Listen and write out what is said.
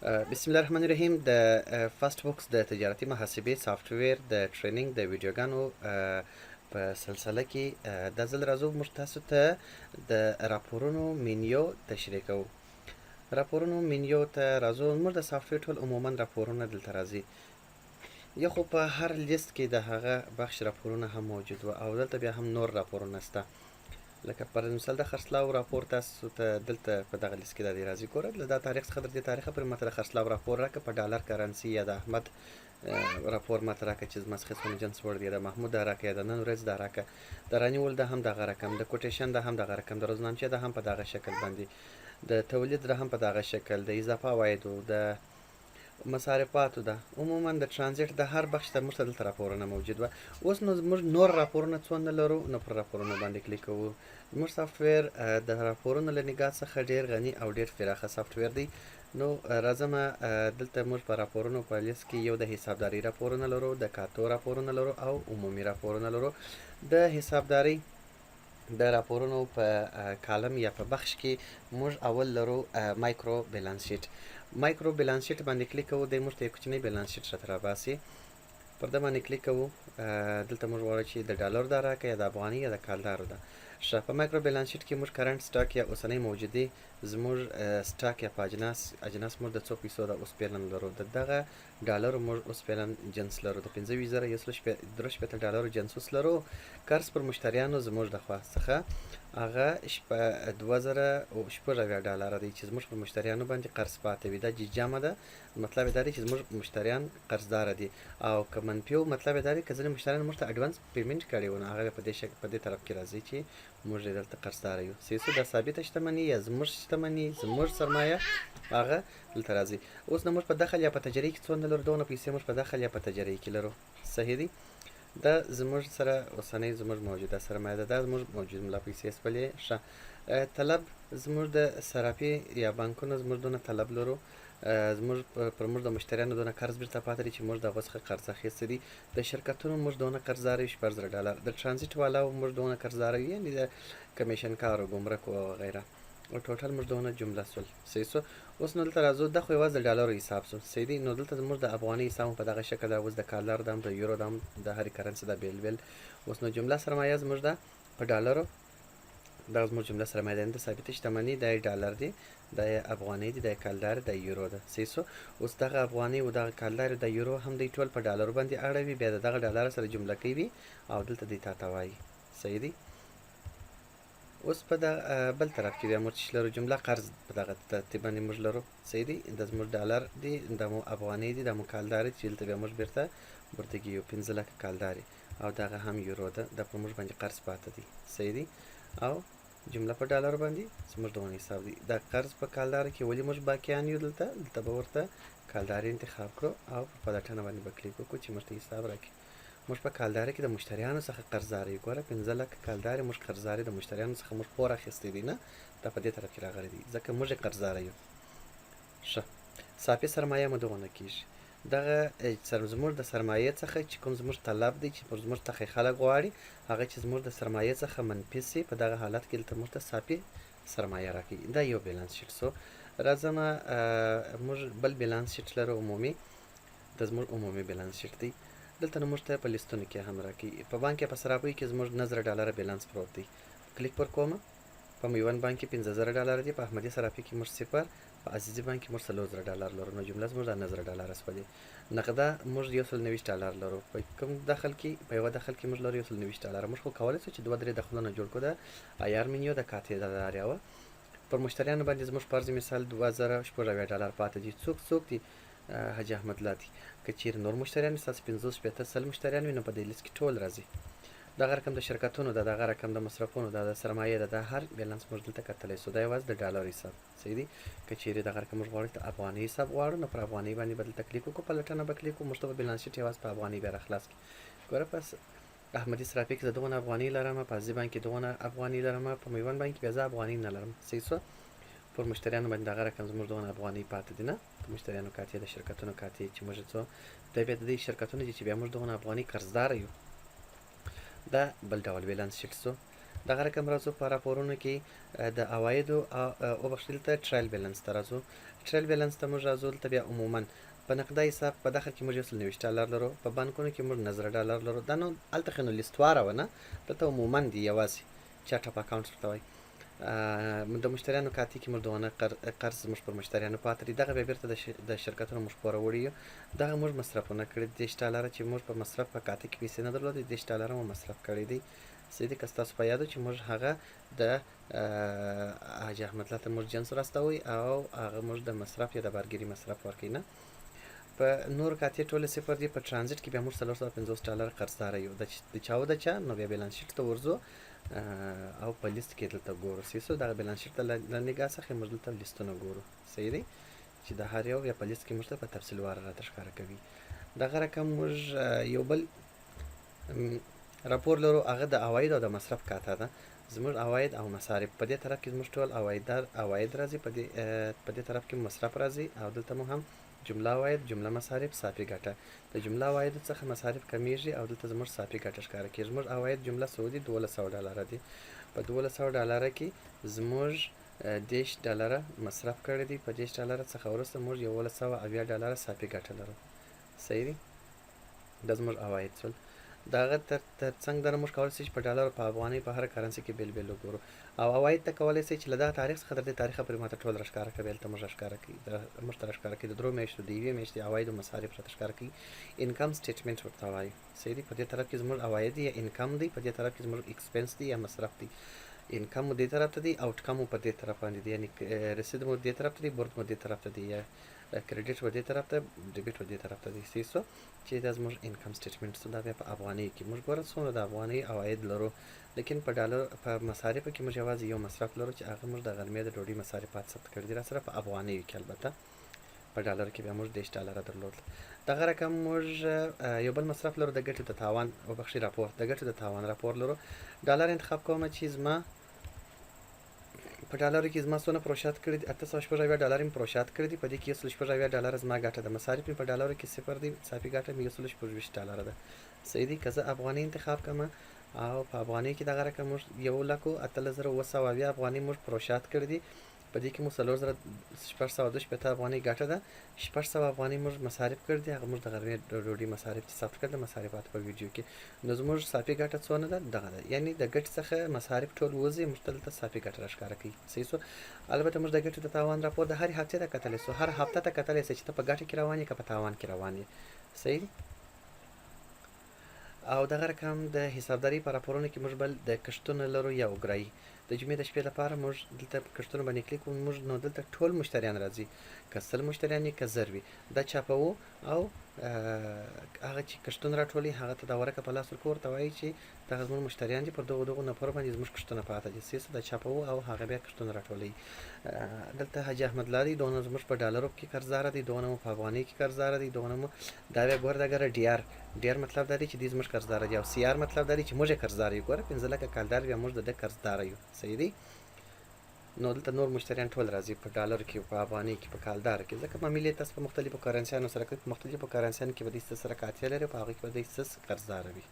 بسم الله الرحمن الرحیم د فاست بوکس د تجارتي محاسبې سافټویر د ټریننګ د ویډیوګانو په سلسله کې دا ځل راځو موږ تاسو ته د راپورونو منیو تشریح کوو. راپورونو منیو ته راځو. موږ د سافټویر ټول عموما راپورونه دلته راځي، یا خو په هر لیست کې د هغه بخش راپورونه هم موجود و او دلته بیا هم نور راپورونه شته. لکه پر مثال د خرڅلاو راپور تاسو ته دلته په دغه لیست کې د دې راځي. ګوره له دا تاریخ څخه تر دې تاریخه پورې ماته د خرڅلاو راپور راکړه په ډالر کرنسي، یا د احمد راپور ماته راکړه چې زما څخه څونه جنس وړ دی، د محمود دا راکړه، یا د نن ورځ دا راکړه، د رانیول دا هم دغه رقم، د کوټیشن دا هم دغه رقم، د روزنامچې دا هم په دغه شکل باندې، د تولید دا هم په دغه شکل، د اضافه عوایدو، د مصارفاتو ده، عموما د ترانزیت د هر بخش ته موږ ته دلته راپورونه موجود وه. اوس نو موږ نور راپورونه څو نه لرو، نو پر راپورونو باندې کلیک کوو. زموږ سافټویر د راپورونو له نګاه څخه ډېر غني او ډېر پراخه سافټویر دی. نو راځمه دلته موږ په راپورونو په لیست کې یو د حسابداري راپورونه لرو، د کاتو راپورونه لرو او عمومي راپورونه لرو. د حسابداري د راپورونو په کالم یا په بخش کې موږ اول لرو مایکرو بیلانس شیټ. مایکرو بیلانس شیټ باندې کلیک کوو، دی موږ ته یو کوچنی بیلانس شیټ راته راباسي. پر ده باندې کلیک کوو. دلته موږ غواړو چې د ډالرو دا راکړه، یا د افغاني یا د کالدارو ده. ښه، په مایکرو بیلانس شیټ کې موږ کرنټ سټاک یا اوسنۍ موجودي زموږ سټاک یا په اجناس موږ د څو پیسو د اوسپیلن لرو. د دغه ډالرو موږ اوسپیلن جنس لرو، د 25,163 ډالرو جنس اوس لرو. قرض پر مشتریانو زموږ د خوا څخه هغه 2,000 ډالره دی چې زموږ پر مشتریانو باندې قرض پاتې وي. دا جمع ده، مطلب یې دا دی چې زموږ مشتریان قرضداره دي. او که منفي و، مطلب یې دا دی که ځینې مشتریان موږ ته اډوانس پیمنټ کړی و، نو هغه په دې طرف کې راځي چې موږ یې دلته قرضداره یو. سیسو دا ثابته شتمني یا زموږ شتمني، زموږ سرمایه، هغه دلته راځي. اوس نو موږ په دخل یا په تجرۍ کې څونه لرو، دونه پیسې موږ په دخل یا په تجرۍ کې لرو. صحیح دی؟ دا زموږ سره اوسنۍ زموږ موجوده سرمایه ده، دا زموږ موجود ملا پیسې سپلې. ښه، طلب زموږ د صرافي یا بانکونو زموږ دونه طلب لرو، زموږ پر موږ د مشتریانو دونه قرض بیرته پاتې دی چې موږ د هغو څخه قرض اخیستی دی. د شرکتونو موږ دونه قرضداره یو 14,000 ډالر. د ټرانزیټ والاو موږ دونه قرضداره یو، یعنې د کمیشن کارو، ګمرکو او غیره. او ټوټل موږ دونه جمله سول. صحیح سو. اوس نو دلته راځو، دا خو یوازې د ډالرو حساب سو. صحیح دی؟ نو دلته زموږ د افغاني حساب په دغه شکل ده، اوس د کالر ده هم، د یورو ده هم، د هرې کرنسي ده بیل بیل. اوس نو جمله سرمایه زموږ ده په ډالرو، دا زموږ جمله سرمایه ده، د ثابته شتمني دا یې ډالر دی، دا یې افغانۍ دی، دا یې کالدار، دا یورو ده. صحیح سو. اوس دغه افغانۍ او دغه کالدار د یورو هم دی ټول په ډالرو باندې اړوي، بیا د دغه ډالر سره جمله کوي او دلته دی تا ته وایي. صحیح دی؟ اوس په د بل طرف کې بیا موږ چې لرو جمله قرض، په دغه ترتیب باندې موږ لرو. صحیح دی؟ دا زموږ ډالر دی، دا مو افغانۍ دی، دا مو کالدار دی چې دلته بیا موږ بیرته ورته کېږو 15 لکه کالدارې، او دغه هم یورو ده، دا په موږ باندې قرض پاته دی. صحیح دی؟ او جمله په ډالر باندې زموږ دونه حساب دی. دا قرض په کالدار کې ولې موږ باقیان یو، دلته به ورته کالداري انتخاب کړو او په پلټنه باندې به کلیک وکړو چې موږ ته حساب راکړي. موږ په کالداري کې د مشتریانو څخه قرضداره یو. ګوره 15 لکه کالدارې موږ قرضداري د مشتریانو څخه موږ پور اخیستی دی، نه دا په دې طرف کې راغلی دی ځکه موږ یې قرضداره یو. ښه، صافي سرمایه مو دغونه کېږي. دغه زموږ د سرمایې څخه چې کوم زموږ طلب دی چې پر زموږ څخه خلک غواړي، هغه چې زموږ د سرمایې څخه منفي سي، په دغه حالت کې دلته موږ ته صافي سرمایه راکوي. دا یو بیلانس شیټ سو. راځمه موږ بل بیلانس شیټ لرو عمومي، د زموږ عمومي بیلانس شیټ دی. دلته نو موږ ته په لیستونو کې هم راکوي. په بانک یا په صرافۍ کې زموږ 9,000 ډالره بیلانس پروت دی. کلیک پر کومه. په میوند بانک کې 15,000 ډالره دی، په احمدي صرافي کې موږ 0، په عزیزي بانک کې موږ 4,000 ډالر لرو. نو جمله زموږ د 9,000 ډالره سولې. نقده موږ 190 ډالر لرو. په کوم دخل کې؟ په یوه دخل کې موږ لرو 190 ډالره. موږ خو کولی شو چې 2-3 دخلونه جوړ کړو، د عیار منیو د کاتې د داریاوه. پر مشتریانو باندې زموږ فرض مثال 2,000 ډالر پاتې دي. څوک دي؟ حاجي احمد الله دی. که چیرې نور مشتریان وي، ستاسو 50-60 مشتریان وي، نو په دې لیست کې ټول راځي. دغه رقم د شرکتونو ده، دغه رقم د مصرفونو ده، د سرمایې ده، دا هر بیلانس موږ دلته کتلی سو. دا یوازې د ډالر حساب. صحیح دی؟ که چیرې دغه رقم موږ غواړو د افغانۍ حساب غواړو، نو پر افغانۍ باندې به دلته کلیک وکړو، پلټنه به کلیک وکړو، موږ ته به بیلانس شیټ یوازې په افغانۍ بیا راخلاص کړي. ګوره په احمدي صرافي کې زه دغونه افغانۍ لرم، په عزیزي بانک کې دغونه افغانۍ لرم، په میوند بانک کې بیا زه افغانۍ نه لرم. صحیح سو. پر مشتریانو باندې دغه رقم زموږ دغونه افغانۍ پاتې دي، نه په مشتریانو کاتې، د شرکتونو کاتې چې موږ څو دا بیا د دې شرکتونو دي چې بیا موږ دغونه افغانۍ قرضداره یو. دا بل ډول بیلانس شیټ سو. دغه رقم راځو په راپورونو کې د عوایدو او بخښئ دلته ټرایل بیلنس ته راځو. ټرایل بیلنس ته موږ راځو. دلته بیا عموما په نقده حساب په داخل کې موږ یو سل نوېشت ډالر لرو، په بانکونو کې موږ 90 ډالر لرو. دا نو هلته خو نو لیستواره وه نه، دلته عموما دي یوازې چارټ اف اکاونټس ورته وایي. د مشتریانو کاتې کې موږ دونه قرض زموږ پر مشتریانو پاتې دي، دغه بیا بیرته د شرکتونو موږ پوروړي یو. دغه موږ مصرفونه کړي 30 ډالره چې موږ په مصرف په کاتې کې پیسې نه درلودې، 30 ډالره مو مصرف کړي دي. صحیح ده. که ستاسو په یاد چې موږ هغه د حاجي احمد الله ته موږ جنس راستوئ او هغه موږ د مصرف یا د بارګیري مصرف ورکوي نه. په نور کاتې ټوله صفر دي. په ټرانزیټ کې بیا موږ 450 ډالر قرضداره یو. د چا و د چا نو بیا بیلانس شیټ ته ورځو او په لیست کې دلته ګورو. صحیح. دغه بیلانس شیټ ته له نګاه څخه موږ دلته لیستونه ګورو. صحیح دی چې د هر یو یا په لیست کې موږ ته په تفصیل واره راته ښکاره کوي. دغه رقم موږ یو بل راپور لرو، هغه د عواید او د مصرف کاته ده. زموږ عواید او مصارف په دې طرف کې زموږ ټول عواید راځي، په دې طرف کې مصرف راځي او دلته مو هم جمله عواید، جمله مصارف، صافي ګټه. د جمله عوایدو څخه مصارف کمیږي او دلته زموږ صافي ګټه ښکاره کېږي. زموږ عواید جمله څو دي؟ 1200 ډالره دي. په 1200 ډالره کې زموږ 30 ډالره مصرف کړي دي. په 30 ډالره څخه وروسته موږ 1180 ډالره صافي ګټه لرو. صحیح دی. دا زموږ عواید شول. دغه تر څنګ دره موږ کولی شو چې په ډالر، په افغانۍ، په هر کرنسي کې بیل بیل وګورو. او عواید ته کولی شئ چې له دغه تاریخ څخه تر دې تاریخه پورې ماته ټول راښکاره کوي. هلته موږ راښکاره کوي، موږ ته راښکاره کوي د 3 میاشتو، د 1 میاشتې عواید او مصارف راته ښکاره کوي. انکم سټیټمنټ ورته وایي. صحیح دی. په دې طرف کې زموږ عواید دي یا انکم دی، په دې طرف کې زموږ ایکسپنس دی یا مصرف دی. انکم مو دې طرف ته دی، آوټکم مو په دې طرف باندې دی، یعنې رسید مو دې طرف ته دی، برد مو دې طرف ته دی، یا کریډیټ و دې طرف ته، ډیبټ و دې طرف ته دی. صحیح شو چې دا زموږ انکم سټیټمنټ شو. دا بیا په افغانۍ کې موږ ګوره څومره د افغانۍ عواید لرو، لیکن په ډالر په مصارفو کې موږ یوازې یو مصرف لرو چې هغه موږ د غرمې د ډوډۍ مصارفات ثبت کړي دي راسره په افغانیو کې. البته په ډالر کې بیا موږ 30 ډالره درلودل. دغه رقم موږ یو بل مصرف لرو د ګټې د تاوان او بخښي راپور، د ګټې د تاوان راپور لرو. ډالر انتخاب کوم چې زما په ډالرو کې زما څونه پروشات کړي دي، 870 ډالر مې پروشات کړي دي. په دې کې 170 ډالر زما ګټه ده. مصارف مې په ډالرو کې صفر دي، صافي ګټه مې 124 ډالره ده. صحیح دی. که زه افغانۍ انتخاب کړم او په افغانۍ کې دغه رقم موږ 1,18,970 افغانۍ موږ پروشات کړي دي. په دې کې مو 4,622 افغانۍ ګټه ده. 600 افغانۍ موږ مصارف کړي دي، هغه موږ د غرمې ډوډۍ مصارف چې ثبت کړي د مصارفاتو په ویډیو کې. نو زموږ صافي ګټه څونه ده؟ دغه ده. یعنې د ګټې څخه مصارف ټول وځي، موږ ته دلته صافي ګټه راښکاره کوي. صحیح شو. البته موږ د ګټې د تاوان راپور د هرې هفتې ته کتلی شو. هر هفته ته کتلی شئ چې ته په ګټه کې روان یې که په تاوان کې روان یې. صحیح. او دغه رقم د حسابدارۍ په راپورونو کې موږ بل د کښتونه لرو یا اوګرایي. د جمعې د شپې لپاره موږ دلته کښتونه باندې کلیک کوو. موږ نو دلته ټول مشتریان راځي، که 100 مشتریان یې که 1000 وي، دا چاپوو او هغه چې کښتونه راټولوي هغه ته دا ورقه په لاس ورکوو، ورته وایي چې دغه زموږ مشتریان دي، پر دغو نفرو باندې زموږ کښتونه پاته دي. صحیح. دا چاپوو او هغه بیا کښتونه راټولوي. دلته حاجي احمد الله دی، دونه زموږ په ډالرو کې قرضداره دی، دونه مو په افغانۍ کې قرضداره دی، دونه مو دا بیا ګوره دغه ډي آر مطلب دا دی چې دوی زموږ قرضداره دي، او سی آر مطلب دا دی چې موږ یې قرضداره یو. ګوره 15 لکه کالدار بیا موږ د ده قرضداره یو. صحیح دی. نو دلته نور مشتریان ټول راځي په ډالر کې، په افغانۍ کې، په کالدار کې، ځکه معاملې تاسو په مختلفو کرنسیانو سره کوي. په مختلفو کرنسیانو کې به دوی ستاسو سره کاتیا لري، په هغوی کې به دوی ستاسو قرضداره وي.